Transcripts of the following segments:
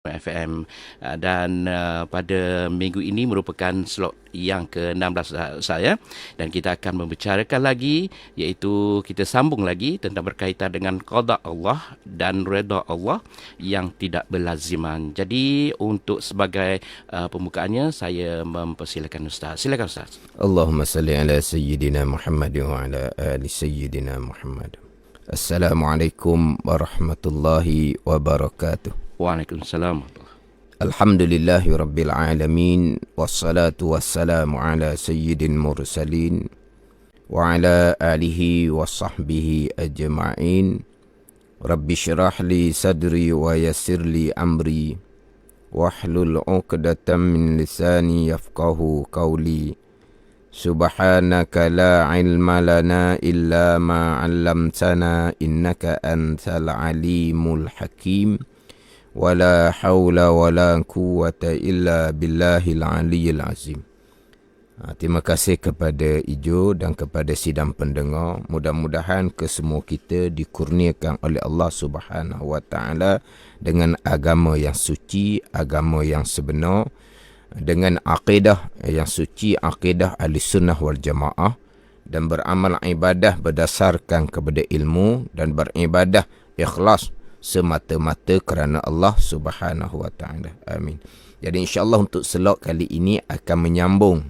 FM dan pada minggu ini merupakan slot yang ke-16 saya dan kita akan membicarakan lagi, iaitu kita sambung lagi tentang berkaitan dengan qada Allah dan redha Allah yang tidak berlaziman. Jadi untuk sebagai pembukaannya saya mempersilakan Ustaz. Silakan Ustaz. Allahumma salli ala sayyidina Muhammad wa ala ali sayyidina Muhammad. Assalamualaikum warahmatullahi wabarakatuh. Waalaikumsalam. Alhamdulillahi rabbil alamin, wassalatu wassalamu ala sayyidil mursalin wa ala alihi wa sahbihi ajma'in. Rabbi syrah li sadri wa yassir li amri wahlul 'uqdatam min lisani yafqahu qawli. Subhanaka la ilma lana illa ma 'allamtana innaka antal alimul hakim. Wala haula wala quwwata illa billahil aliyyil azim. Terima kasih kepada Ijo dan kepada sidang pendengar. Mudah-mudahan kesemua kita dikurniakan oleh Allah Subhanahu wa taala dengan agama yang suci, agama yang sebenar, dengan akidah yang suci, akidah Ahlussunnah wal Jamaah, dan beramal ibadah berdasarkan kepada ilmu dan beribadah ikhlas semata-mata kerana Allah Subhanahu wa taala. Amin. Jadi insya-Allah untuk slot kali ini akan menyambung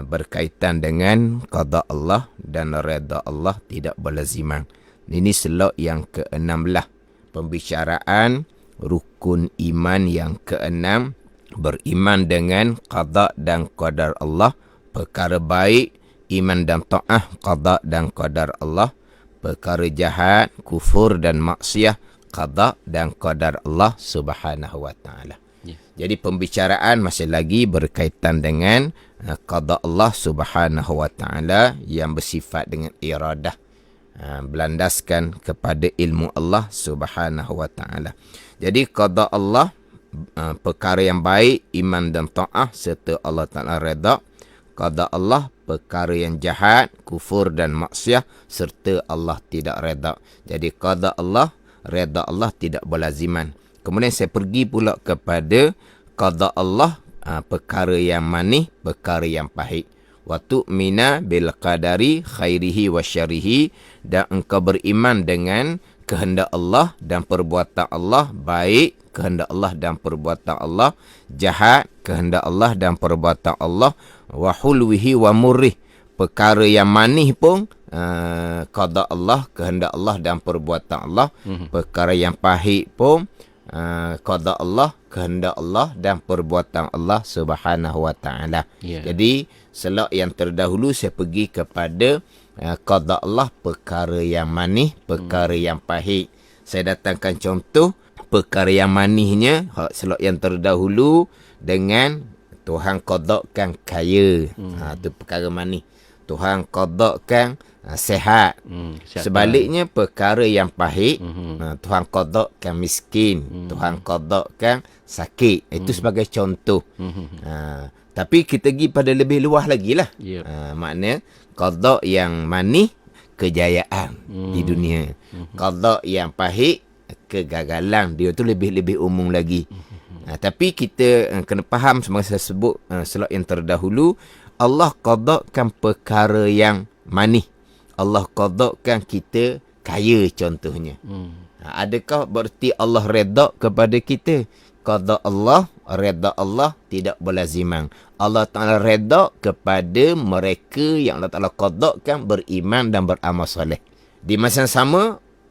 berkaitan dengan qada Allah dan redha Allah tidak berlaziman. Ini slot yang ke-16, pembicaraan rukun iman yang ke-6, beriman dengan qada dan qadar Allah, perkara baik iman dan taat qada dan qadar Allah, perkara jahat, kufur dan maksiat, qada dan qadar Allah Subhanahu wa taala. Jadi pembicaraan masih lagi berkaitan dengan qada Allah Subhanahu wa taala yang bersifat dengan iradah, berlandaskan kepada ilmu Allah Subhanahu wa taala. Jadi qada Allah perkara yang baik, iman dan taat serta Allah taala redha. Qada Allah perkara yang jahat, kufur dan maksiat serta Allah tidak redha. Jadi qada Allah, redha Allah tidak berlaziman. Kemudian saya pergi pula kepada qada Allah perkara yang manis, perkara yang pahit. Wa tu'mina bil qadari khairihi wa syarrihi, dan engkau beriman dengan kehendak Allah dan perbuatan Allah baik, kehendak Allah dan perbuatan Allah jahat, kehendak Allah dan perbuatan Allah, wa hulwihi wa murrih, perkara yang manis pun qada Allah, kehendak Allah dan perbuatan Allah, perkara yang pahit pun qada Allah, kehendak Allah dan perbuatan Allah Subhanahu wa taala. Jadi selok yang terdahulu saya pergi kepada qada Allah perkara yang manis, perkara yang pahit. Saya datangkan contoh perkara yang manisnya selok yang terdahulu dengan Tuhan qadakan kaya. Itu perkara manis. Tuhan qadakan sehat. Sebaliknya perkara yang pahit, Tuhan qadakan miskin, Tuhan qadakan sakit. Itu sebagai contoh. Tapi kita pergi pada lebih luas lagi lah. Maknanya qada yang manis, kejayaan di dunia. Qada yang pahit, kegagalan. Dia tu lebih umum lagi. Tapi kita kena faham, seperti saya sebut slot yang terdahulu, Allah qadakan perkara yang manis. Allah qadakan kita kaya contohnya. Adakah berarti Allah redha kepada kita? Qada Allah, redha Allah tidak berlaziman. Allah Ta'ala redha kepada mereka yang Allah Ta'ala qadakan beriman dan beramal soleh. Di masa yang sama,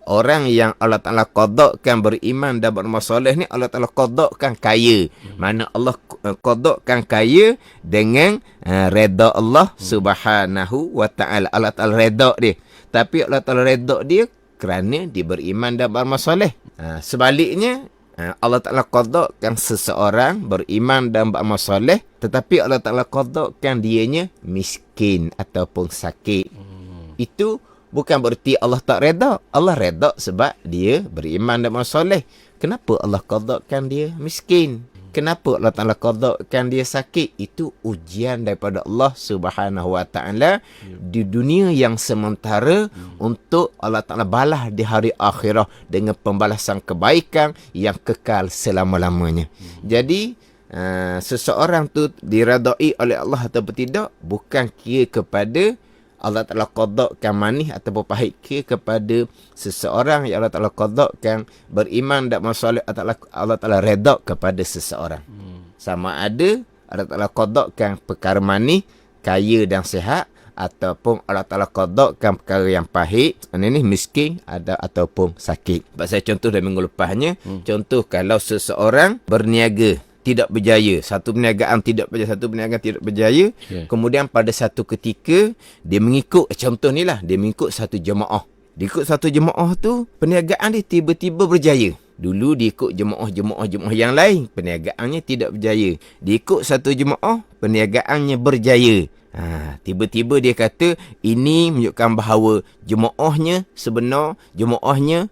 orang yang Allah Ta'ala qadakan beriman dan beramal soleh ni Allah Ta'ala qadakan kaya. Mana Allah qadakan kaya dengan redha Allah Subhanahu wa ta'ala. Allah Ta'ala redha dia. Tapi Allah Ta'ala redha dia kerana dia beriman dan beramal soleh. Sebaliknya, Allah Ta'ala qadakan seseorang beriman dan beramal soleh, tetapi Allah Ta'ala qadakan dianya miskin ataupun sakit. Itu bukan berarti Allah tak redha. Allah redha sebab dia beriman dan beramal soleh. Kenapa Allah qadakan dia miskin? kenapa Allah Ta'ala qadakkan dia sakit? Itu ujian daripada Allah Subhanahu Wa Ta'ala di dunia yang sementara untuk Allah Ta'ala balas di hari akhirah dengan pembalasan kebaikan yang kekal selama-lamanya. Jadi seseorang tu diradai oleh Allah ataupun tidak, bukan kira kepada Allah Ta'ala qadakkan manis ataupun pahit, kira kepada seseorang yang Allah Ta'ala qadakkan beriman dan masalah, Allah Ta'ala redha kepada seseorang. Sama ada Allah Ta'ala qadakkan perkara manis, kaya dan sihat, ataupun Allah Ta'ala qadakkan perkara yang pahit, ini miskin ada ataupun sakit. Saya contoh dari minggu lepasnya, contoh kalau seseorang berniaga tidak berjaya, satu perniagaan tidak berjaya, satu perniagaan tidak berjaya, kemudian pada satu ketika dia mengikut, contoh ni lah, dia mengikut satu jemaah. Dia ikut satu jemaah tu, perniagaan dia tiba-tiba berjaya. Dulu dia ikut jemaah yang lain, perniagaannya tidak berjaya. Dia ikut satu jemaah, perniagaannya berjaya. Tiba-tiba dia kata ini menunjukkan bahawa jemaahnya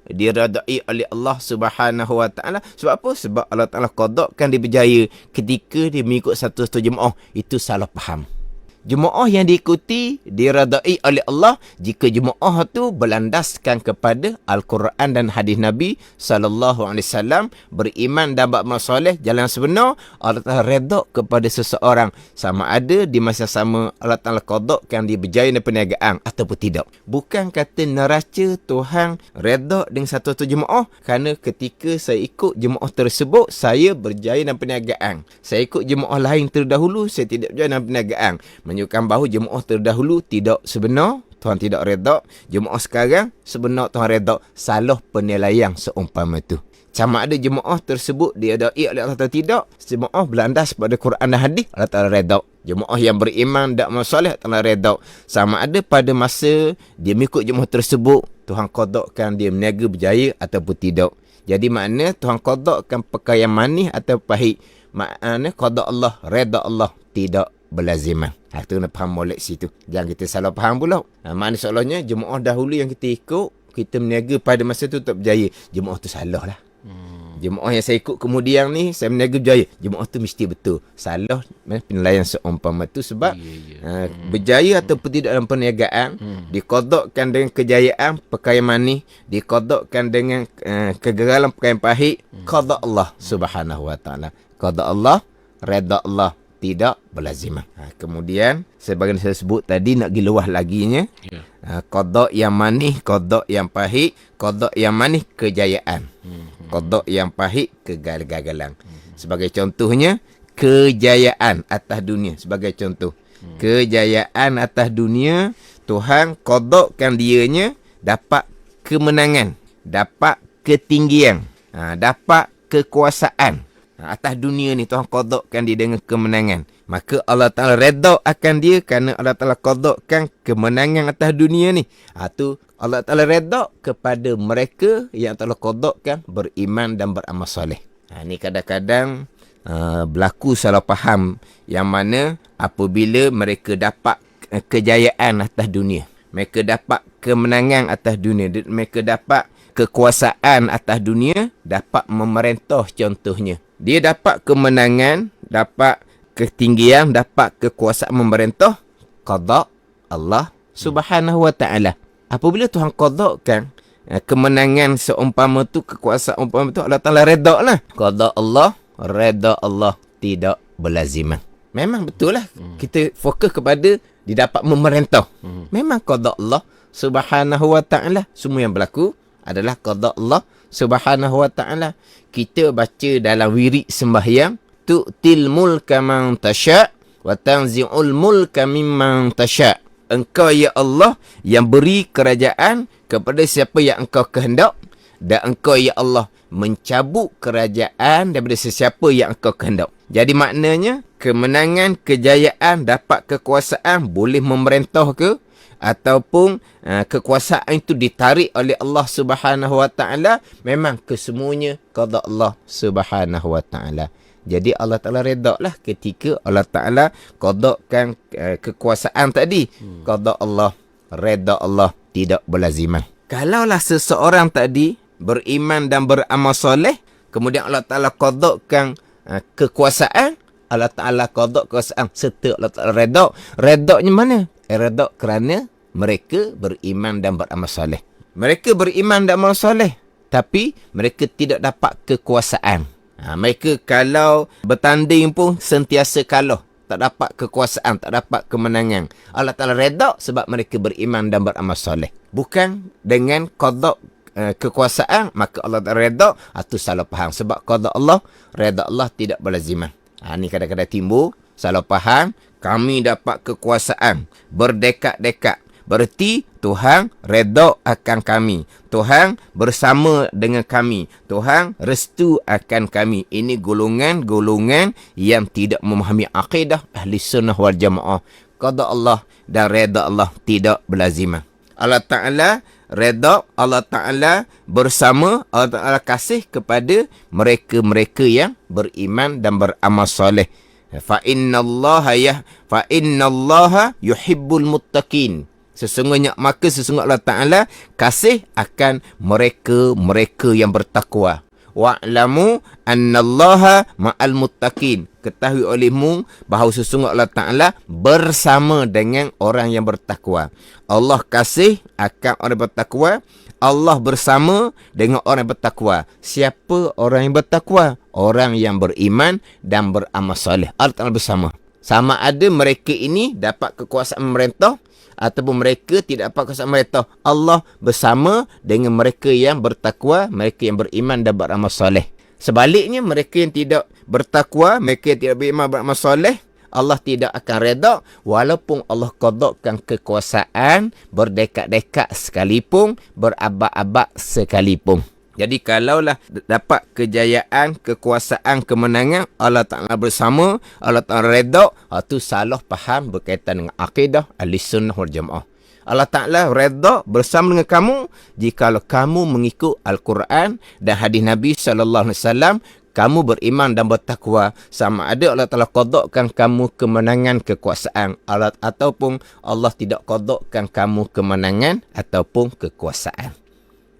diradai oleh Allah Subhanahu Wa Ta'ala. Sebab apa? Sebab Allah Ta'ala qadakkan dia berjaya ketika dia mengikut satu jemaah. Itu salah faham. Jemaah yang diikuti diradai oleh Allah jika jemaah tu berlandaskan kepada Al-Quran dan hadis Nabi SAW, beriman dan beramal soleh, jalan sebenar. Allah Ta'ala redha kepada seseorang, sama ada di masa sama Allah Ta'ala qadakkan dia berjaya dalam perniagaan ataupun tidak. Bukan kata neraca Tuhan redha dengan satu jemaah kerana ketika saya ikut jemaah tersebut saya berjaya dalam perniagaan, saya ikut jemaah lain terdahulu saya tidak berjaya dalam perniagaan. Menunjukkan bahawa jemaah terdahulu tidak sebenar, Tuhan tidak redha. Jemaah sekarang sebenar, Tuhan redha. Salah penilaian seumpama itu. Sama ada jemaah tersebut diadai oleh Allah Ta'ala tidak, jemaah berlandas pada Quran dan hadis, Allah Ta'ala redha. Jemaah yang beriman dan amal soleh, Allah Ta'ala redha. Sama ada pada masa dia mengikut jemaah tersebut, Tuhan qadakkan dia berniaga berjaya ataupun tidak. Jadi makna Tuhan qadakkan perkara yang manis atau pahit. Makna qada Allah, redha Allah tidak berlaziman. Itu kena faham molek situ. Jangan kita salah faham pula. Makna seolahnya jemaah dahulu yang kita ikut, kita berniaga pada masa tu tak berjaya. Jemaah tu salah lah. Jemaah yang saya ikut kemudian ni, saya berniaga berjaya. Jemaah tu mesti betul. Salah penilaian seumpama tu sebab berjaya ataupun tidak dalam perniagaan, diqadakkan dengan kejayaan perkara manis, diqadakkan dengan kegagalan perkara pahit. Qada Allah Subhanahu Wa Ta'ala. Qada Allah, redha Allah tidak berlazimah. Kemudian sebagian saya sebut tadi, nak pergi luah laginya, qada yang manis, qada yang pahit. Qada yang manis kejayaan, qada yang pahit kegagalan. Sebagai contohnya kejayaan atas dunia. Sebagai contoh kejayaan atas dunia, Tuhan qadakkan dianya dapat kemenangan, dapat ketinggian, dapat kekuasaan. Atas dunia ni Tuhan qadakkan dia dengan kemenangan. Maka Allah Ta'ala redha akan dia kerana Allah Ta'ala qadakkan kemenangan atas dunia ni. Tu Allah Ta'ala redha kepada mereka yang telah qadakkan beriman dan beramal soleh. Ni kadang-kadang berlaku salah faham, yang mana apabila mereka dapat kejayaan atas dunia, mereka dapat kemenangan atas dunia, mereka dapat kekuasaan atas dunia, dapat memerintah contohnya. Dia dapat kemenangan, dapat ketinggian, dapat kekuasaan memerintah. Qada Allah Subhanahu Wa Ta'ala. Apabila Tuhan qadakkan kemenangan seumpama tu, kekuasaan umpama tu, Allah Ta'ala redha lah. Qada Allah, redha Allah tidak berlazimah. Memang betul lah kita fokus kepada dia dapat memerintah. Memang qada Allah Subhanahu Wa Ta'ala. Semua yang berlaku adalah qada Allah Subhanahu Wa Ta'ala. Kita baca dalam wirid sembahyang, tu'til mulka man tasha' wa tanzi'ul mulka mimman tasha'. Engkau ya Allah yang beri kerajaan kepada siapa yang engkau kehendak, dan engkau ya Allah mencabut kerajaan daripada sesiapa yang engkau kehendak. Jadi maknanya kemenangan, kejayaan, dapat kekuasaan, boleh memerintah ke, ataupun kekuasaan itu ditarik oleh Allah Subhanahu Wa Ta'ala, memang kesemuanya qada Allah Subhanahu Wa Ta'ala. Jadi Allah Ta'ala redha lah ketika Allah Ta'ala qadakkan kekuasaan tadi. Qada Allah, redha Allah tidak berlazimah. Kalaulah seseorang tadi beriman dan beramal soleh, kemudian Allah Ta'ala qadakkan kekuasaan, Allah Ta'ala qada kekuasaan serta Allah Ta'ala redha. Redha-nya mana? Redha kerana mereka beriman dan beramal soleh. Mereka beriman dan beramal soleh, tapi mereka tidak dapat kekuasaan. Mereka kalau bertanding pun sentiasa kalah. Tak dapat kekuasaan, tak dapat kemenangan. Allah Ta'ala redha sebab mereka beriman dan beramal soleh. Bukan dengan qada kekuasaan, maka Allah Ta'ala redha. Itu salah faham. Sebab qada Allah, redha Allah tidak berlaziman. Ni kadang-kadang timbul salah faham. Kami dapat kekuasaan berdekat-dekat. Berarti Tuhan redha akan kami. Tuhan bersama dengan kami. Tuhan restu akan kami. Ini golongan-golongan yang tidak memahami akidah ahli sunnah wal jamaah. Qada Allah dan redha Allah tidak berlaziman. Allah Ta'ala redha, Allah Ta'ala bersama, Allah Ta'ala kasih kepada mereka-mereka yang beriman dan beramal soleh. Fa innallaha yuhibbul muttaqin. Sesungguhnya Allah Ta'ala kasih akan mereka yang bertakwa. Wa'lamu annallaha ma'al muttaqin. Ketahui olehmu bahawa sesungguhnya Allah Ta'ala bersama dengan orang yang bertakwa. Allah kasih akan orang bertakwa. Allah bersama dengan orang yang bertakwa. Siapa orang yang bertakwa? Orang yang beriman dan beramal soleh. Allah Ta'ala bersama. Sama ada mereka ini dapat kekuasaan memerintah ataupun mereka tidak dapat kekuasaan memerintah. Allah bersama dengan mereka yang bertakwa, mereka yang beriman dan beramal soleh. Sebaliknya, mereka yang tidak bertakwa, mereka yang tidak beriman beramal soleh, Allah tidak akan redha walaupun Allah qadakan kekuasaan berdekat-dekat sekalipun, berabad-abad sekalipun. Jadi kalaulah dapat kejayaan, kekuasaan, kemenangan, Allah Ta'ala bersama, Allah Ta'ala redha, itu salah faham berkaitan dengan akidah ahli sunnah wal jamaah. Allah Ta'ala redha bersama dengan kamu jikalau kamu mengikut Al-Quran dan hadis Nabi SAW. Kamu beriman dan bertakwa, sama ada Allah Ta'ala qadakan kamu kemenangan, kekuasaan, ataupun Allah tidak qadakan kamu kemenangan ataupun kekuasaan.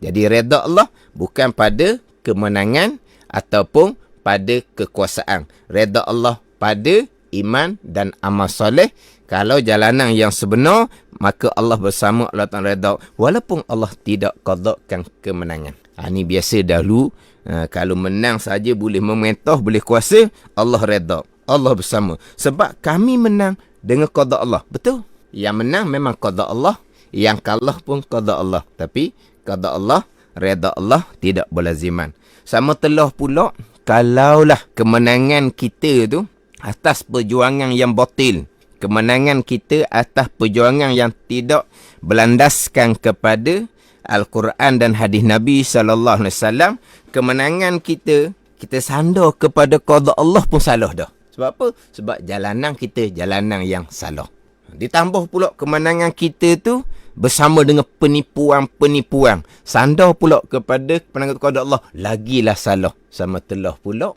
Jadi redha Allah bukan pada kemenangan ataupun pada kekuasaan. Redha Allah pada iman dan amal soleh. Kalau jalanan yang sebenar, maka Allah bersama, Allah Ta'ala redha walaupun Allah tidak qadakan kemenangan. Ini biasa dahulu. Kalau menang saja boleh memerintah, boleh kuasa, Allah redha, Allah bersama. Sebab kami menang dengan qada Allah. Betul? Yang menang memang qada Allah, yang kalah pun qada Allah. Tapi qada Allah, redha Allah tidak berlaziman. Sama telah pula kalaulah kemenangan kita tu atas perjuangan yang batil, kemenangan kita atas perjuangan yang tidak berlandaskan kepada Al-Quran dan hadis Nabi SAW, kemenangan kita sandar kepada qada Allah pun salah dah. Sebab apa? Sebab jalanan kita jalanan yang salah. Ditambah pula kemenangan kita tu bersama dengan penipuan-penipuan. Sandar pula kepada kemenangan qada Allah, lagilah salah. Sama telah pula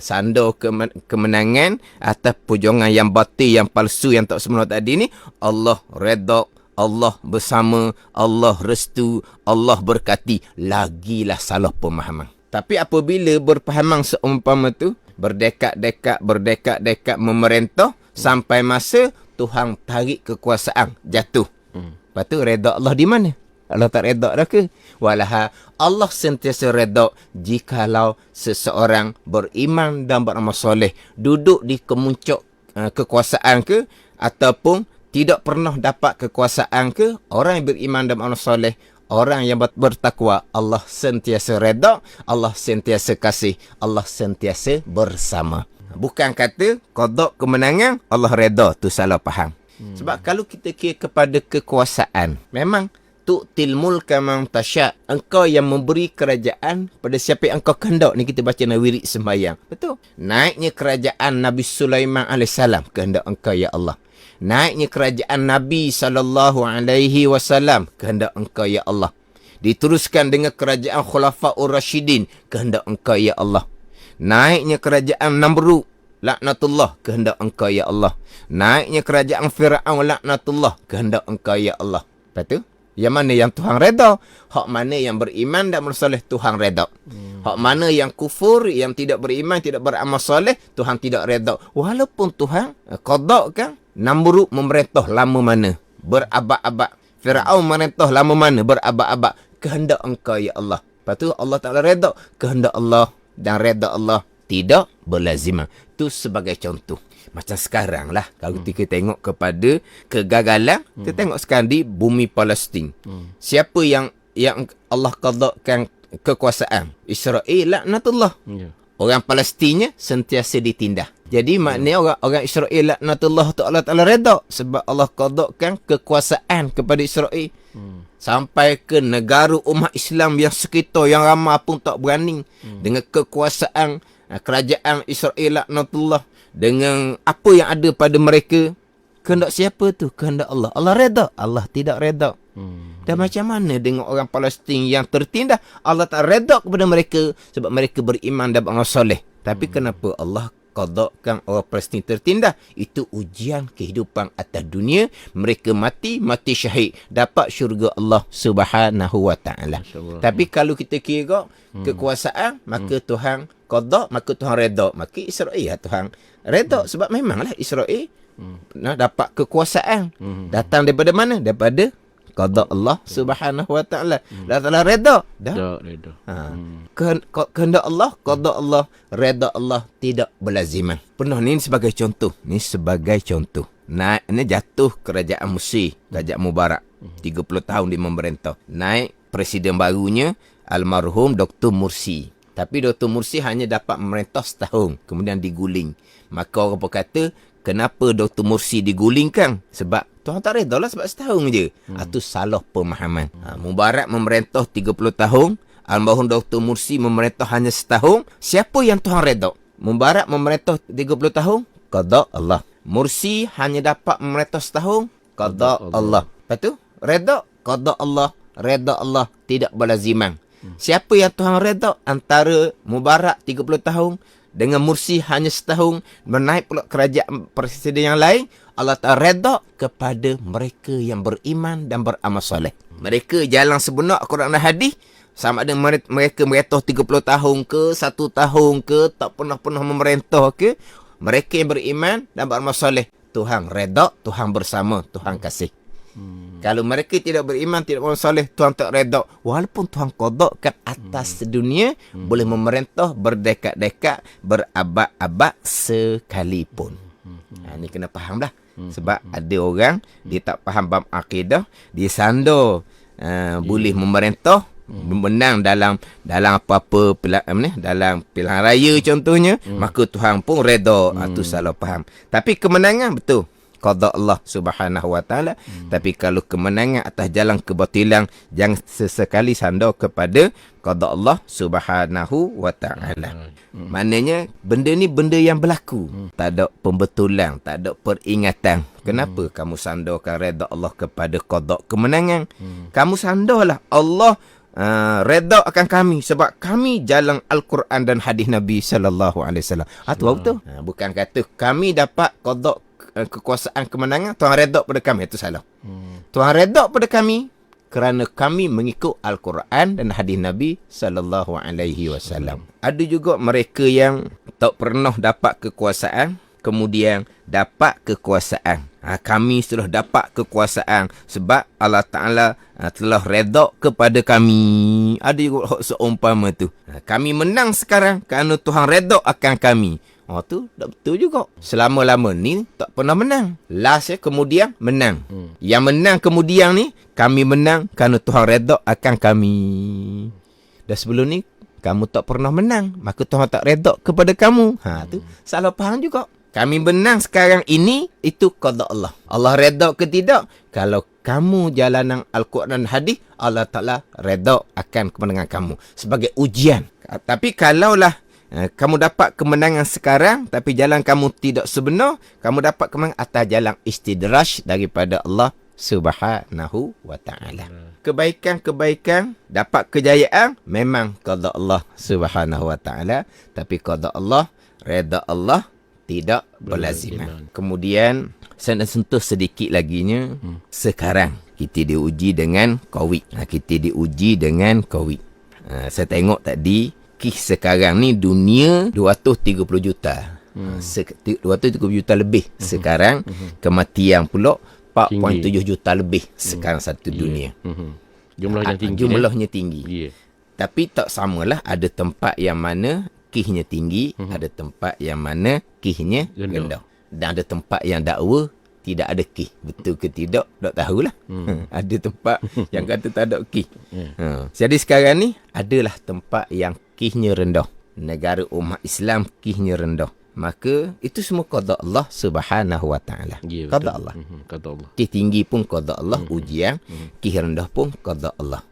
sandar kemenangan atas perjuangan yang batil, yang palsu, yang tak sebenar tadi ni, Allah redha, Allah bersama, Allah restu, Allah berkati, lagilah salah pemahaman. Tapi apabila berpahaman seumpama tu, berdekat-dekat memerintah, sampai masa Tuhan tarik kekuasaan, jatuh. Lepas tu redha Allah di mana? Allah tak redha dah ke? Walaha Allah sentiasa redha jikalau seseorang beriman dan beramal soleh, duduk di kemuncak kekuasaan ke, ataupun tidak pernah dapat kekuasaan ke, orang yang beriman dan beramal soleh, orang yang bertakwa, Allah sentiasa redha, Allah sentiasa kasih, Allah sentiasa bersama. Bukan kata qada kemenangan Allah redha, tu salah faham. Sebab kalau kita kira kepada kekuasaan, memang tu'til mulka man tasya, engkau yang memberi kerajaan pada siapa yang engkau kehendak. Ni kita baca dalam wirid sembahyang. Betul? Naiknya kerajaan Nabi Sulaiman AS, kehendak engkau ya Allah. Naiknya kerajaan Nabi SAW, kehendak engkau ya Allah. Diteruskan dengan kerajaan Khulafaur Rasyidin, kehendak engkau ya Allah. Naiknya kerajaan Namrud, laknatullah, kehendak engkau ya Allah. Naiknya kerajaan Fir'aun, laknatullah, kehendak engkau ya Allah. Lepas tu, Yang mana yang Tuhan reda? Hak mana yang beriman dan beramal soleh, Tuhan reda. Hak mana yang kufur, yang tidak beriman, tidak beramal soleh, Tuhan tidak reda. Walaupun Tuhan qada kan, Namrud memerintah lama mana? Berabad-abad. Firaun memerintah lama mana? Berabad-abad. Kehendak engkau ya Allah. Lepas tu Allah Ta'ala reda. Kehendak Allah dan reda Allah tidak berlazimah. Itu sebagai contoh. Macam sekarang lah. Kalau kita tengok kepada kegagalan, kita tengok sekarang di bumi Palestin. Siapa yang Allah qadakan kekuasaan? Israel laknatullah. Ya. Orang Palestinnya sentiasa ditindas. Jadi maknanya orang Israel laknatullah Allah Ta'ala reda. Sebab Allah qadakan kekuasaan kepada Israel. Sampai ke negara umat Islam yang sekitar, yang ramai pun tak berani. Dengan kekuasaan kerajaan Israel laknatullah. Dengan apa yang ada pada mereka. Kehendak siapa tu? Kehendak Allah. Allah reda. Allah tidak reda. Dan macam mana dengan orang Palestin yang tertindas? Allah tak reda kepada mereka sebab mereka beriman dan beramal soleh. Tapi kenapa Allah qadakan orang Palestin tertindas? Itu ujian kehidupan atas dunia. Mereka mati syahid, dapat syurga Allah Subhanahu wa taala. Tapi kalau kita kira kekuasaan, maka Tuhan qada, maka Tuhan reda. Maka Israel Tuhan reda sebab memanglah Israel dapat kekuasaan. Datang daripada mana? Daripada qada Allah Subhanahu wa taala. Allah Taala reda. Dah. Reda. Kehendak Allah, qada Allah, reda Allah tidak berlaziman. Pernah ni sebagai contoh. Ni sebagai contoh. Naik jatuh kerajaan Mesir, Kerajaan Mubarak. 30 tahun dia memerintah. Naik presiden barunya almarhum Dr. Mursi. Tapi Dr. Mursi hanya dapat memerintah setahun, kemudian diguling. Maka orang berkata, kenapa Dr. Mursi digulingkan? Sebab Tuhan tak reda lah sebab setahun je. Itu salah pemahaman. Mubarak memerintah 30 tahun. Almarhum Dr. Mursi memerintah hanya setahun. Siapa yang Tuhan reda? Mubarak memerintah 30 tahun. Qada Allah. Mursi hanya dapat memerintah setahun. Qada Allah. Lepas tu, reda. Qada Allah. Reda Allah tidak berlaziman. Siapa yang Tuhan reda? Antara Mubarak 30 tahun dengan Mursi hanya setahun, menaik pula kerajaan presiden yang lain. Allah Ta'ala reda kepada mereka yang beriman dan beramal soleh. Mereka jalan sebenar Al-Quran dan hadis. Sama ada mereka merintah 30 tahun ke, 1 tahun ke, tak pernah memerintah ke. Mereka yang beriman dan beramal soleh, Tuhan reda, Tuhan bersama, Tuhan kasih. Kalau mereka tidak beriman, tidak beramal soleh, Tuhan tak reda. Walaupun Tuhan qadakan atas dunia, boleh memerintah berdekad-dekad, berabad-abad sekalipun. Ini kena faham dah. Sebab ada orang, dia tak faham bab akidah, dia sandar boleh memerintah, menang dalam apa-apa dalam pilihan raya contohnya, maka Tuhan pun reda. Itu salah faham. Tapi kemenangan betul qada Allah Subhanahu wa taala. Tapi kalau kemenangan atas jalan kebatilan, jangan sesekali sandar kepada qada Allah Subhanahu wa taala. Maknanya benda ni benda yang berlaku. Tak ada pembetulan, tak ada peringatan. Kenapa kamu sandarkan reda Allah kepada qada kemenangan? Kamu sandarlah Allah reda akan kami sebab kami jalan Al-Quran dan hadis Nabi sallallahu alaihi wasallam. Tu betul. Bukan kata kami dapat qada kekuasaan kemenangan, Tuhan reda pada kami. Itu salah. Tuhan reda pada kami kerana kami mengikut Al-Quran dan hadis Nabi sallallahu alaihi wasallam. Ada juga mereka yang tak pernah dapat kekuasaan, kemudian dapat kekuasaan. Kami sudah dapat kekuasaan sebab Allah Ta'ala telah reda kepada kami. Ada juga seumpama tu. Kami menang sekarang kerana Tuhan reda akan kami. Tu tak betul juga. Selama-lama ni tak pernah menang. Last kemudian menang. Yang menang kemudian ni, kami menang kerana Tuhan reda akan kami. Dan sebelum ni kamu tak pernah menang, maka Tuhan tak reda kepada kamu. Tu salah faham juga. Kami menang sekarang ini, itu qada Allah. Allah reda ke tidak? Kalau kamu jalanan Al-Quran dan hadis, Allah Ta'ala reda akan kemenangan kamu sebagai ujian. Tapi kalaulah kamu dapat kemenangan sekarang, tapi jalan kamu tidak sebenar, kamu dapat kemenangan atas jalan istidraj daripada Allah Subhanahu wa ta'ala. Kebaikan-kebaikan, dapat kejayaan, memang qada Allah Subhanahu wa ta'ala. Tapi qada Allah, reda Allah, tidak berlaziman. Kemudian saya nak sentuh sedikit laginya. Sekarang kita diuji dengan COVID. Kita diuji dengan COVID. Saya tengok tadi kes sekarang ni dunia 230 juta. 230 juta lebih sekarang. Kematian pula 4.7 juta lebih sekarang satu dunia. Jumlahnya tinggi. Jumlahnya tinggi. Yeah. Tapi tak samalah, ada tempat yang mana kisnya tinggi, ada tempat yang mana kisnya rendah. Dan ada tempat yang dakwa tidak ada kis. Betul ke tidak, tak tahulah. Ada tempat yang kata tak ada kis. Jadi sekarang ni adalah tempat yang kisnya rendah. Negara umat Islam kisnya rendah. Maka itu semua qada Allah Subhanahu wa taala. Qada Allah. Qada Allah. Kis tinggi pun qada Allah, ujian. Kis rendah pun qada Allah.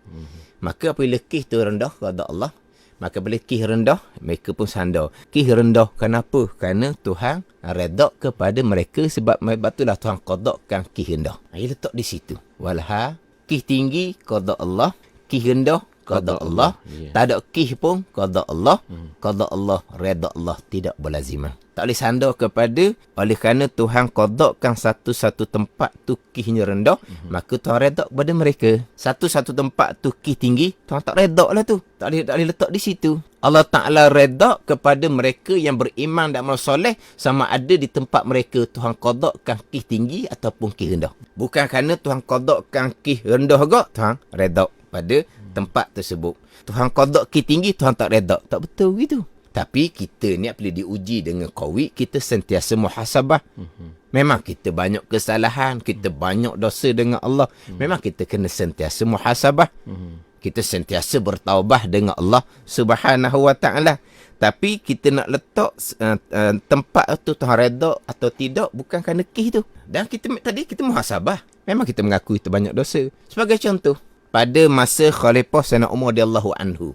Maka apabila kis tu rendah qada Allah, maka bila kis rendah, mereka pun sandar. Kis rendah kenapa? Kerana Tuhan redha kepada mereka, sebab itulah Tuhan qadakan kis rendah. Ia letak di situ. Walha kis tinggi qada Allah, kis rendah qada Allah. Tak ada kis pun qada Allah. Qada Allah, redha Allah, tidak berlaziman. Tak boleh sandar kepada, oleh kerana Tuhan qadakan satu-satu tempat tu kisnya rendah, maka Tuhan redha kepada mereka. Satu-satu tempat tu kis tinggi, Tuhan tak redha lah tu. Tak boleh letak di situ. Allah Ta'ala redha kepada mereka yang beriman dan amal soleh, sama ada di tempat mereka Tuhan qadakan kis tinggi ataupun kis rendah. Bukan kerana Tuhan qadakan kis rendah juga, Tuhan redha pada tempat tersebut. Tuhan qada kis tinggi, Tuhan tak redha. Tak betul gitu. Tapi kita ni apabila diuji dengan COVID, kita sentiasa muhasabah. Memang kita banyak kesalahan, kita banyak dosa dengan Allah. Memang kita kena sentiasa muhasabah. Kita sentiasa bertaubah dengan Allah Subhanahu wa taala. Tapi kita nak letak tempat tu Tuhan redha atau tidak bukan kerana kis tu. Dan kita muhasabah. Memang kita mengakui kita banyak dosa. Sebagai contoh, pada masa Khalifah Sayyidina Umar radhiyallahu anhu,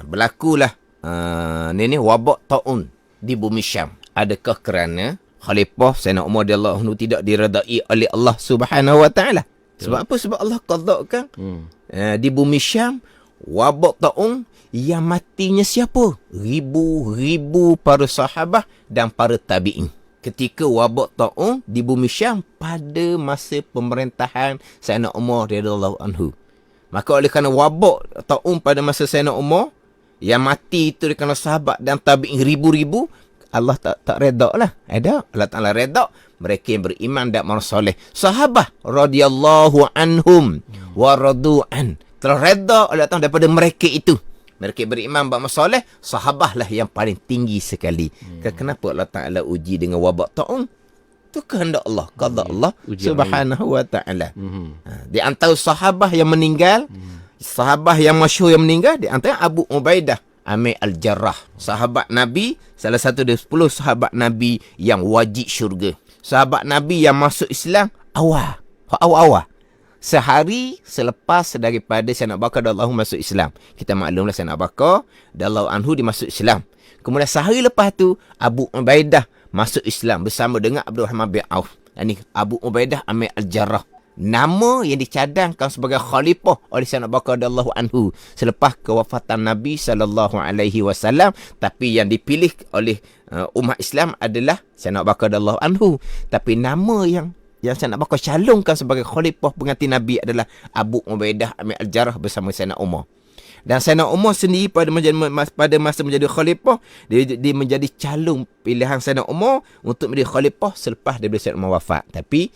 berlakulah wabak taun di bumi Syam. Adakah kerana Khalifah Sayyidina Umar radhiyallahu anhu tidak diredai oleh Allah Subhanahu wa taala? Sebab apa? Sebab Allah qadakan di bumi Syam wabak taun yang matinya siapa? Ribu-ribu para sahabat dan para tabi'in. Ketika wabak taun di bumi Syam pada masa pemerintahan Sayyidina Umar radhiyallahu anhu. Maka oleh kerana wabak taun pada masa Sayyidina Umar, yang mati itu kerana sahabat dan tabi'in ribu-ribu, Allah tak redha lah. Allah Ta'ala redha mereka yang beriman dan amal soleh. Sahabat radhiyallahu anhum wa radu'an. Telah redha Allah Ta'ala daripada mereka itu. Mereka beriman dan amal soleh, sahabat lah yang paling tinggi sekali. Kenapa Allah Ta'ala uji dengan wabak ta'un? Itu kehendak Allah, qada Allah Subhanahu wa ta'ala. Di antara sahabat yang meninggal, sahabat yang masyhur yang meninggal, di antara Abu Ubaidah Amir Al-Jarrah. Sahabat Nabi, salah satu dari 10 sahabat Nabi yang wajib syurga. Sahabat Nabi yang masuk Islam awal. Sehari selepas daripada Sayyidina Abu Bakar radhiyallahu anhu masuk Islam. Kita maklumlah Sayyidina Abu Bakar radhiyallahu anhu dia masuk Islam. Kemudian sehari lepas tu Abu Ubaidah masuk Islam bersama dengan Abdul Rahman bin Auf. Ini Abu Ubaidah Amir Al-Jarrah. Nama yang dicadangkan sebagai khalifah oleh Sayyidina Abu Bakar radhiyallahu anhu selepas kewafatan Nabi sallallahu alaihi wasallam, tapi yang dipilih oleh umat Islam adalah Sayyidina Abu Bakar radhiyallahu anhu. Tapi nama yang Sayyidina Abu Bakar calonkan sebagai khalifah pengganti Nabi adalah Abu Ubaidah Amir Al-Jarrah bersama Sayyidina Umar. Dan Sayyidina Umar sendiri pada masa menjadi khalifah, dia menjadi calon pilihan Sayyidina Umar untuk menjadi khalifah selepas daripada Sayyidina Umar wafat. Tapi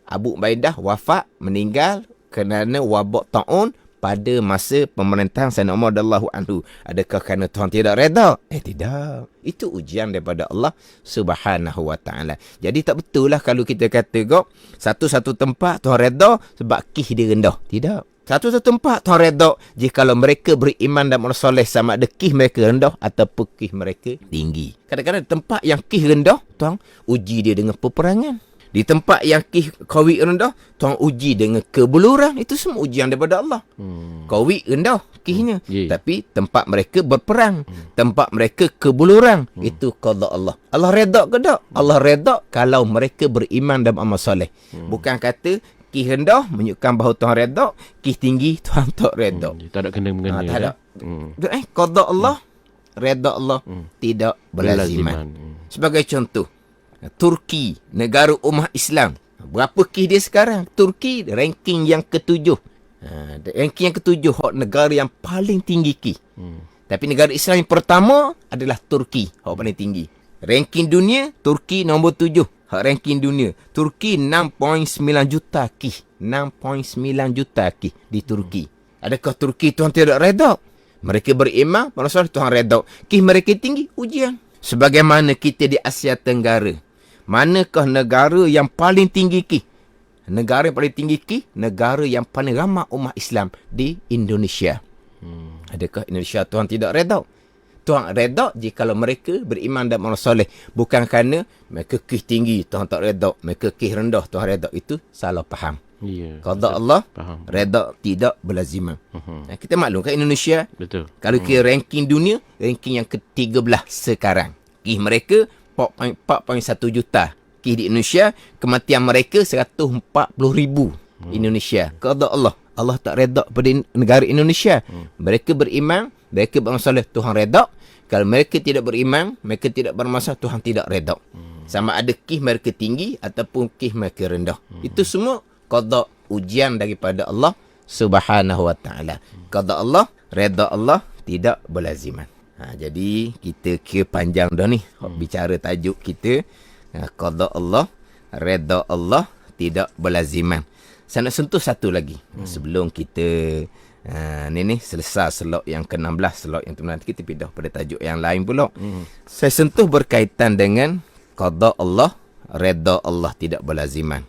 Abu Ubaidah wafat, meninggal kerana wabak ta'un pada masa pemerintahan Sayyidina Umar radhiyallahu anhu. Adakah kerana Tuhan tidak redha? Tidak. Itu ujian daripada Allah Subhanahu wa taala. Jadi tak betul lah kalau kita kata satu-satu tempat Tuhan redha sebab kis dia rendah. Tidak. Satu-satu tempat Tuhan redha jika mereka beriman dan amal soleh, sama ada kis mereka rendah ataupun kis mereka tinggi. Kadang-kadang tempat yang kis rendah, Tuhan uji dia dengan peperangan. Di tempat yang kis COVID rendah, Tuhan uji dengan kebuluran. Itu semua ujian daripada Allah. COVID rendah kisnya. Tapi tempat mereka berperang. Tempat mereka kebuluran. Itu qada Allah. Allah redha ke tak? Allah redha kalau mereka beriman dan amal soleh. Bukan kata kis rendah menunjukkan bahawa Tuhan redha, kis tinggi Tuhan tak redha. Tak ada kena-mengena. Tak ada. Qada Allah, redha Allah tidak berlaziman. Sebagai contoh, Turki, negara ummah Islam. Berapa kes dia sekarang? Turki ranking yang ketujuh. Ranking yang ketujuh negara yang paling tinggi kes. Tapi negara Islam yang pertama adalah Turki, paling tinggi. Ranking dunia, Turki nombor 7. Ranking dunia. Turki 6.9 juta kes. 6.9 juta kes di Turki. Adakah Turki Tuhan tidak redha? Mereka beriman, maksudnya Tuhan redha. Kes mereka tinggi, ujian. Sebagaimana kita di Asia Tenggara. Manakah negara yang paling tinggi ki? Negara yang paling tinggi ki? Negara yang paling ramai umat Islam di Indonesia. Adakah Indonesia Tuhan tidak redha? Tuhan redha jika mereka beriman dan beramal soleh. Bukan kerana mereka ki tinggi, Tuhan tak redha. Mereka ki rendah, Tuhan redha. Itu salah faham. Ya, Qada Allah, faham. redha tidak berlaziman. Kita maklum kan Indonesia, Betul. kalau kira ranking dunia, ranking yang ke-13 sekarang. Kes mereka 4.1 juta. Kes di Indonesia, kematian mereka 140,000. Indonesia. Qada Allah. Allah tak redha pada negara Indonesia. Mereka beriman, mereka bermasalah, Tuhan redha. Kalau mereka tidak beriman, mereka tidak bermasalah, Tuhan tidak redha. Sama ada kes mereka tinggi ataupun kes mereka rendah. Itu semua qada ujian daripada Allah Subhanahu wa taala. Qada Allah, redha Allah tidak berlaziman. Jadi kita kira panjang dah ni bicara tajuk kita. Qada Allah, redha Allah tidak berlaziman. Saya nak sentuh satu lagi sebelum kita ni selesai slot yang ke-16, slot yang nanti kita pindah pada tajuk yang lain pula. Saya sentuh berkaitan dengan qada Allah, redha Allah tidak berlaziman.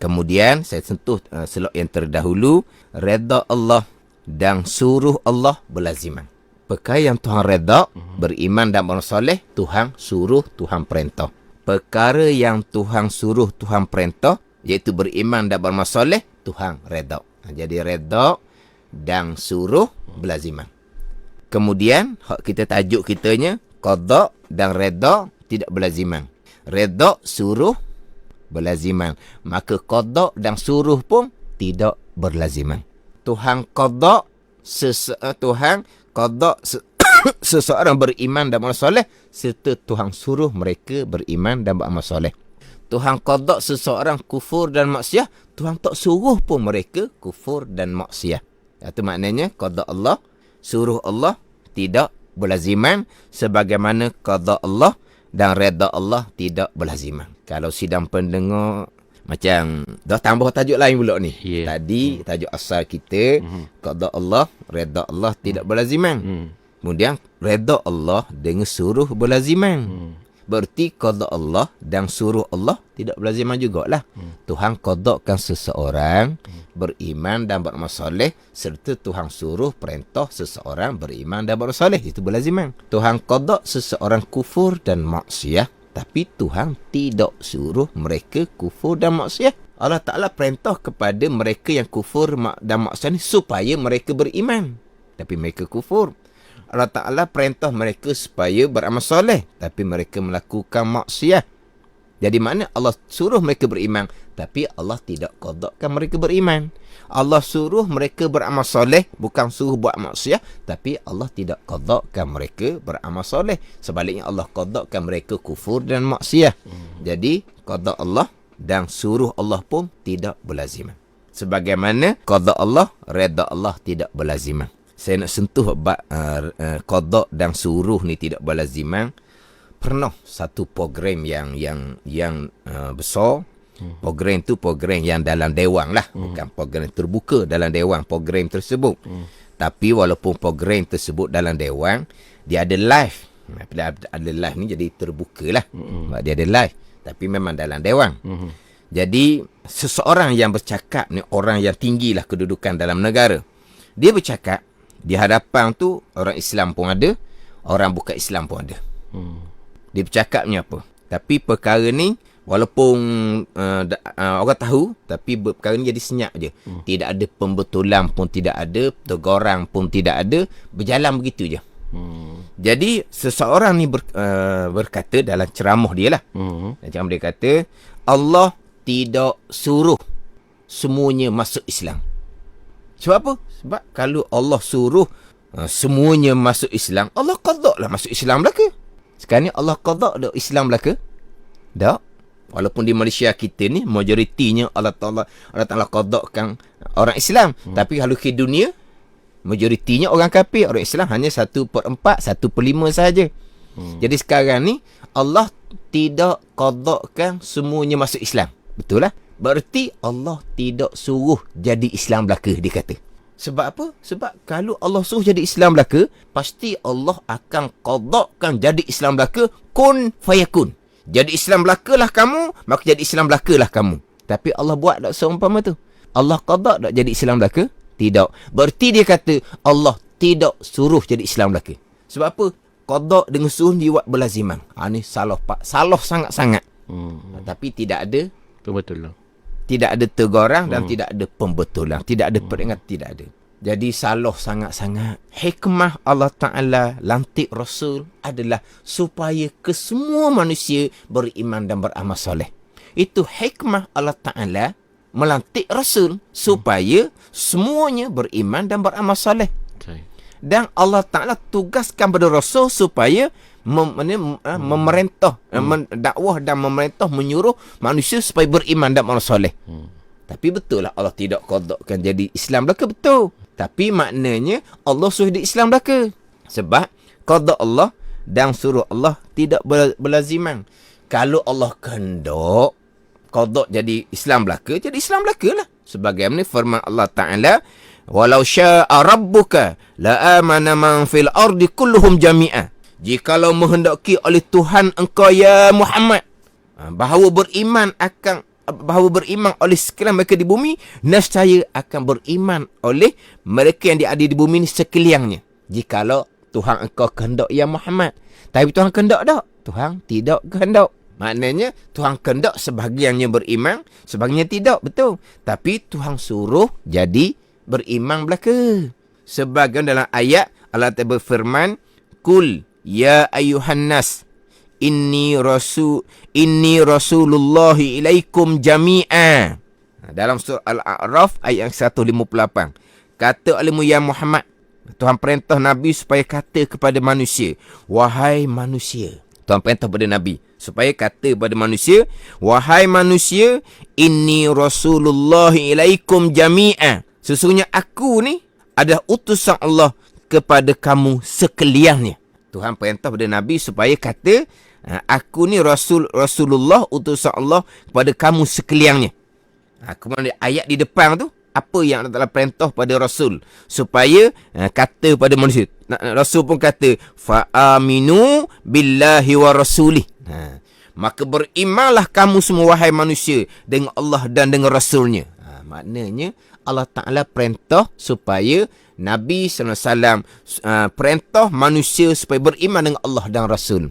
Kemudian saya sentuh slot yang terdahulu, redha Allah dan suruh Allah berlaziman. Perkara yang Tuhan redha, beriman dan beramal soleh, Tuhan suruh, Tuhan perintah. Perkara yang Tuhan suruh, Tuhan perintah, iaitu beriman dan beramal soleh, Tuhan redha. Jadi redha dan suruh berlaziman. Kemudian kita tajuk kitanya qada dan redha tidak berlaziman. Redha suruh berlaziman. Maka qada dan suruh pun tidak berlaziman. Tuhan qada seseorang beriman dan beramal soleh, serta Tuhan suruh mereka beriman dan beramal soleh. Tuhan qada seseorang kufur dan maksiat, Tuhan tak suruh pun mereka kufur dan maksiat. Itu maknanya qada Allah, suruh Allah tidak berlaziman, sebagaimana qada Allah dan redha Allah tidak berlaziman. Kalau sidang pendengar macam dah tambah tajuk lain pula ni. Tadi tajuk asal kita qada Allah, redha Allah tidak berlaziman. Kemudian redha Allah dengan suruh berlaziman. Berarti qada Allah dan suruh Allah tidak berlaziman jugalah. Tuhan qadakan seseorang beriman dan beramal soleh, serta Tuhan suruh perintah seseorang beriman dan beramal soleh, itu berlaziman. Tuhan qada seseorang kufur dan maksiat, tapi Tuhan tidak suruh mereka kufur dan maksiat. Allah Ta'ala perintah kepada mereka yang kufur dan maksiat ni supaya mereka beriman, tapi mereka kufur. Allah Ta'ala perintah mereka supaya beramal soleh, tapi mereka melakukan maksiat. Jadi mana Allah suruh mereka beriman, tapi Allah tidak qadakan mereka beriman. Allah suruh mereka beramal soleh, bukan suruh buat maksiat, tapi Allah tidak qadakan mereka beramal soleh. Sebaliknya Allah qadakan mereka kufur dan maksiat. Jadi qada Allah dan suruh Allah pun tidak berlaziman. Sebagaimana qada Allah, redha Allah tidak berlaziman. Saya nak sentuh bab qada dan suruh ni tidak berlaziman. Pernah satu program yang besar. Program tu program yang dalam dewan lah, bukan program terbuka dalam dewan program tersebut. Tapi walaupun program tersebut dalam dewan, dia ada live. Bila ada live ni jadi terbuka lah. Dia ada live, tapi memang dalam dewan. Jadi seseorang yang bercakap ni, orang yang tinggilah kedudukan dalam negara, dia bercakap di hadapan tu orang Islam pun ada, orang bukan Islam pun ada. Dia bercakapnya apa? Tapi perkara ni walaupun orang tahu, tapi perkara ni jadi senyap je. Tidak ada pembetulan pun tidak ada, teguran pun tidak ada, berjalan begitu je. Jadi seseorang ni berkata dalam ceramah dia lah. Ceramah dia kata, Allah tidak suruh semuanya masuk Islam. Sebab apa? Sebab kalau Allah suruh semuanya masuk Islam, Allah qada lah masuk Islam belaka. Sekarang ni Allah qada dah Islam belaka? Tak. Walaupun di Malaysia kita ni majoritinya Allah Ta'ala qadakkan orang Islam. Tapi kalau ke dunia, majoritinya orang kafir. Orang Islam hanya 1/4, 1/5 sahaja. Jadi sekarang ni Allah tidak qadakkan semuanya masuk Islam. Betul lah. Berarti Allah tidak suruh jadi Islam belaka, dia kata. Sebab apa? Sebab kalau Allah suruh jadi Islam belaka, pasti Allah akan qadakkan jadi Islam belaka, kun fayakun. Jadi Islam belakalah kamu, maka jadi Islam belakalah kamu. Tapi Allah buat tak seumpama tu? Allah qadak tak jadi Islam belaka? Tidak. Berarti dia kata Allah tidak suruh jadi Islam belaka. Sebab apa? Qadak dengan suruh dibuat berlaziman. Ini salah sangat-sangat. Tapi tidak ada Betul lah. tidak ada teguran dan tidak ada pembetulan. Tidak ada peringatan, tidak ada. Jadi salah sangat-sangat. Hikmah Allah Ta'ala lantik Rasul adalah supaya kesemua manusia beriman dan beramal soleh. Itu hikmah Allah Ta'ala melantik Rasul supaya semuanya beriman dan beramal soleh. Okay. Dan Allah Ta'ala tugaskan pada Rasul supaya memerintah, mendakwah dan memerintah, menyuruh manusia supaya beriman dan beramal soleh. Tapi betul lah Allah tidak qadakkan jadi Islam belaka, betul. Tapi maknanya Allah suruh di Islam belaka. Sebab qadak Allah dan suruh Allah tidak berlaziman. Kalau Allah kehendak qadak jadi Islam belaka, jadi Islam belaka lah. Sebagaimana firman Allah Ta'ala, walau sya'a rabbuka la amana man fil ardi kulluhum jami'a. Jikalau menghendaki oleh Tuhan engkau ya Muhammad bahawa beriman oleh sekalian mereka di bumi, nescaya akan beriman oleh mereka yang ada di bumi ni sekaliannya. Jikalau Tuhan engkau kehendak ya Muhammad. Tapi Tuhan kehendak tak? Tuhan tidak kehendak. Maknanya Tuhan kehendak sebahagiannya beriman, sebahagiannya tidak, betul. Tapi Tuhan suruh jadi beriman belaka. Sebagian dalam ayat Allah Ta'ala berfirman, Kul ya ayuhan nas Inni rasulullahi ilaikum jami'a. Dalam surah Al-A'raf ayat 158. Kata olehmu ya Muhammad, Tuhan perintah Nabi supaya kata kepada manusia, wahai manusia. Tuhan perintah kepada Nabi supaya kata kepada manusia, wahai manusia, inni rasulullahi ilaikum jami'a. Sesungguhnya aku ni adalah utusan Allah kepada kamu sekaliannya. Tuhan perintah kepada Nabi supaya kata, aku ni Rasulullah utusan Allah kepada kamu sekaliannya. Kemudian ayat di depan tu, apa yang Allah Ta'ala perintah pada Rasul supaya kata pada manusia. Rasul pun kata, fa'aminu billahi wa rasulih. Maka berimanlah kamu semua wahai manusia dengan Allah dan dengan Rasulnya. Maknanya Allah Ta'ala perintah supaya Nabi SAW perintah manusia supaya beriman dengan Allah dan Rasul.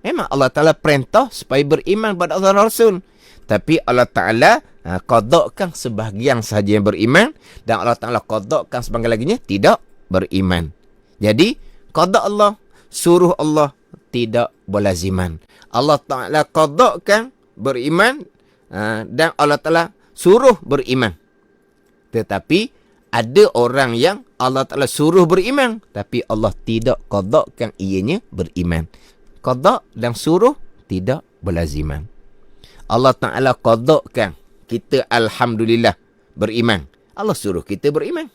Memang Allah Ta'ala perintah supaya beriman pada Allah dan Rasul. Tapi Allah Ta'ala qadakkan sebahagian sahaja yang beriman, dan Allah Ta'ala qadakkan sebahagian laginya tidak beriman. Jadi qadak Allah, suruh Allah tidak berlaziman. Allah Ta'ala qadakkan beriman, dan Allah Ta'ala suruh beriman. Tetapi ada orang yang Allah Ta'ala suruh beriman, tapi Allah tidak qadakkan ianya beriman. Qadak dan suruh tidak berlaziman. Allah Ta'ala qadakkan kita alhamdulillah beriman. Allah suruh kita beriman.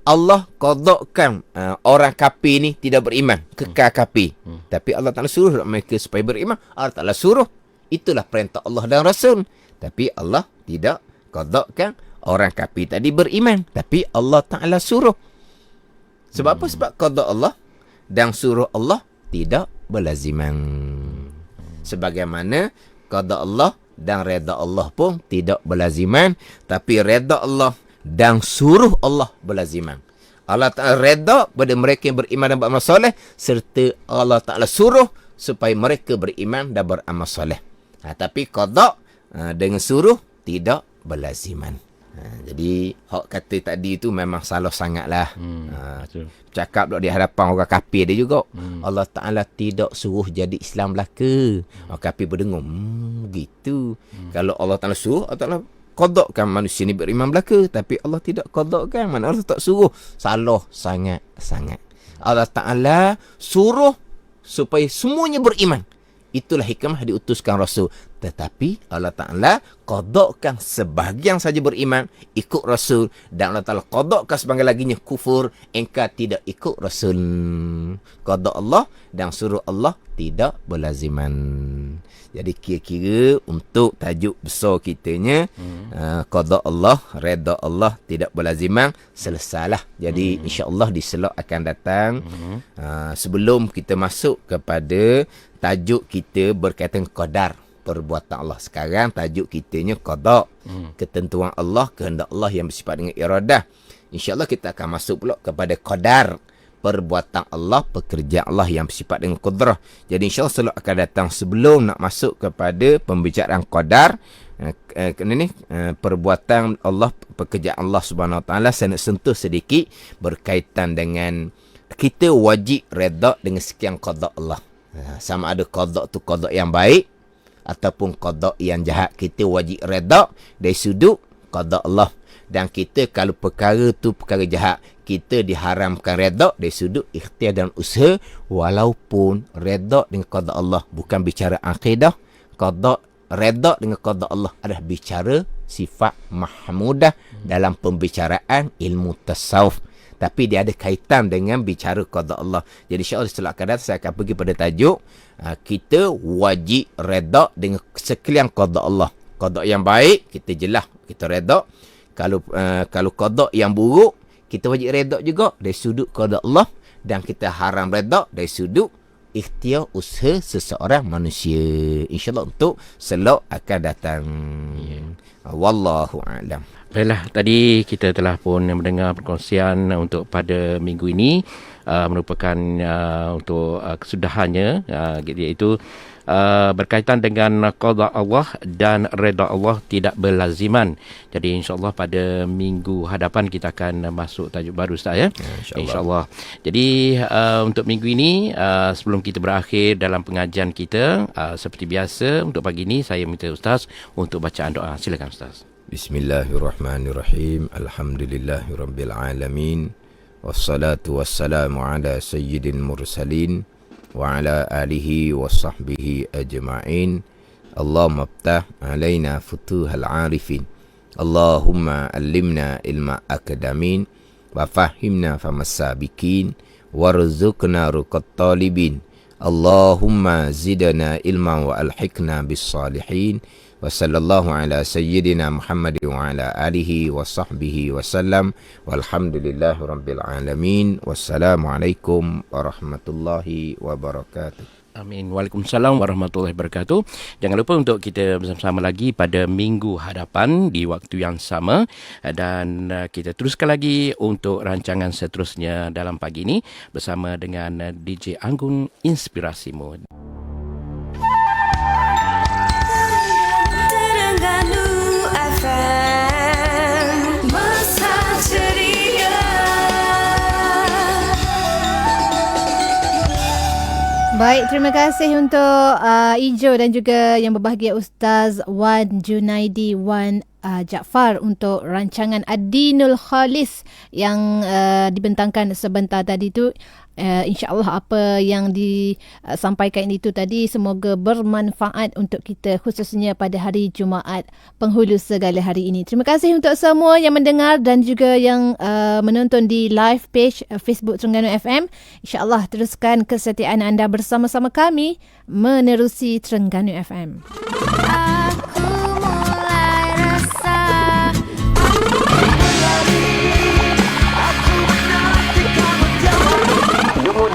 Allah qadakkan orang kafir ni tidak beriman, kekal kafir. Tapi Allah Ta'ala suruh mereka supaya beriman. Allah Ta'ala suruh. Itulah perintah Allah dan Rasul. Tapi Allah tidak qadakkan orang kafir tadi beriman. Tapi Allah Ta'ala suruh. Sebab apa? Sebab qadak Allah dan suruh Allah tidak berlaziman. Sebagaimana qada Allah dan reda Allah pun tidak berlaziman, tapi reda Allah dan suruh Allah berlaziman. Allah Ta'ala reda pada mereka yang beriman dan beramal soleh, serta Allah Ta'ala suruh supaya mereka beriman dan beramal soleh. Tapi qada dengan suruh tidak berlaziman. Jadi hak kata tadi tu memang salah sangatlah. Cakap pula di hadapan orang kafir dia juga. Allah Ta'ala tidak suruh jadi Islam belaka. Orang kafir berdengung, gitu. Kalau Allah Ta'ala suruh, Allah Ta'ala qadakkan manusia ni beriman belaka. Tapi Allah tidak qadakkan, mana Allah tak suruh. Salah sangat-sangat. Allah Ta'ala suruh supaya semuanya beriman. Itulah hikmah diutuskan Rasul. Tetapi Allah Ta'ala qadakkan sebahagian saja beriman, ikut Rasul. Dan Allah Ta'ala qadakkan sebahagian laginya kufur, engkau tidak ikut Rasul. Qadak Allah dan suruh Allah tidak berlaziman. Jadi kira-kira untuk tajuk besar kitanya, qada Allah, reda Allah tidak berlaziman, selesailah. Jadi insya-Allah di slot akan datang. Sebelum kita masuk kepada tajuk kita berkaitan qadar, perbuatan Allah. Sekarang tajuk kitanya qada, ketentuan Allah, kehendak Allah yang bersifat dengan iradah. Insya-Allah kita akan masuk pula kepada qadar, perbuatan Allah, pekerjaan Allah yang bersifat dengan kudrah. Jadi insya-Allah selalu akan datang. Sebelum nak masuk kepada pembicaraan qadar, perbuatan Allah, pekerjaan Allah Subhanahu Wa Taala, saya nak sentuh sedikit berkaitan dengan kita wajib redha dengan sekian qada Allah. Sama ada qada tu qada yang baik ataupun qada yang jahat, kita wajib redha dari sudut qada Allah. Dan kita kalau perkara tu perkara jahat, kita diharamkan redha dari sudut ikhtiar dan usaha, walaupun redha dengan qada Allah bukan bicara akidah. Qada, redha dengan qada Allah adalah bicara sifat mahmudah dalam pembicaraan ilmu tasawuf, tapi dia ada kaitan dengan bicara qada Allah. Jadi insya-Allah setelah akan datang saya akan pergi pada tajuk kita wajib redha dengan sekalian qada Allah. Qada yang baik kita jelas kita redha. Kalau qada yang buruk, kita wajib redha juga dari sudut qada Allah, dan kita haram redha dari sudut ikhtiar usaha seseorang manusia. InsyaAllah untuk selok akan datang. Wallahu a'lam. Baiklah, tadi kita telah pun mendengar perkongsian untuk pada minggu ini, merupakan untuk kesudahannya, iaitu berkaitan dengan qada Allah dan redha Allah tidak berlaziman. Jadi insya-Allah pada minggu hadapan kita akan masuk tajuk baru, Ustaz, ya. Insya-Allah. Jadi untuk minggu ini, sebelum kita berakhir dalam pengajian kita, seperti biasa untuk pagi ini saya minta Ustaz untuk bacaan doa. Silakan Ustaz. Bismillahirrahmanirrahim. Alhamdulillahirabbil alamin. Wassalatu wassalamu ala sayyidil mursalin wa ala alihi wa sahbihi ajma'in. Allahumma aftah alaina futuhal arifin. Allahumma allimna ilma akadamin wa fahimna famasabikin warzuqna ruqat talibin. Allahumma zidna ilman wa alhiqna bis salihin. Wa sallallahu ala sayyidina Muhammadin wa ala alihi wa sahbihi wa sallam. Walhamdulillahi rabbil alamin. Wassalamualaikum warahmatullahi wabarakatuh. Amin. Waalaikumsalam warahmatullahi wabarakatuh. Jangan lupa untuk kita bersama-sama lagi pada minggu hadapan di waktu yang sama, dan kita teruskan lagi untuk rancangan seterusnya dalam pagi ini bersama dengan DJ Anggun Inspirasimu. Baik, terima kasih untuk Ijo dan juga yang berbahagia Ustaz Wan Junaidi Wan Jaafar untuk rancangan Ad-Dinul Khalis yang dibentangkan sebentar tadi tu. InsyaAllah apa yang disampaikan itu tadi semoga bermanfaat untuk kita, khususnya pada hari Jumaat penghulu segala hari ini. Terima kasih untuk semua yang mendengar dan juga yang menonton di live page Facebook Terengganu FM. InsyaAllah teruskan kesetiaan anda bersama-sama kami menerusi Terengganu FM.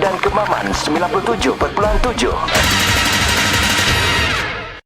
Dan Kemaman 97.7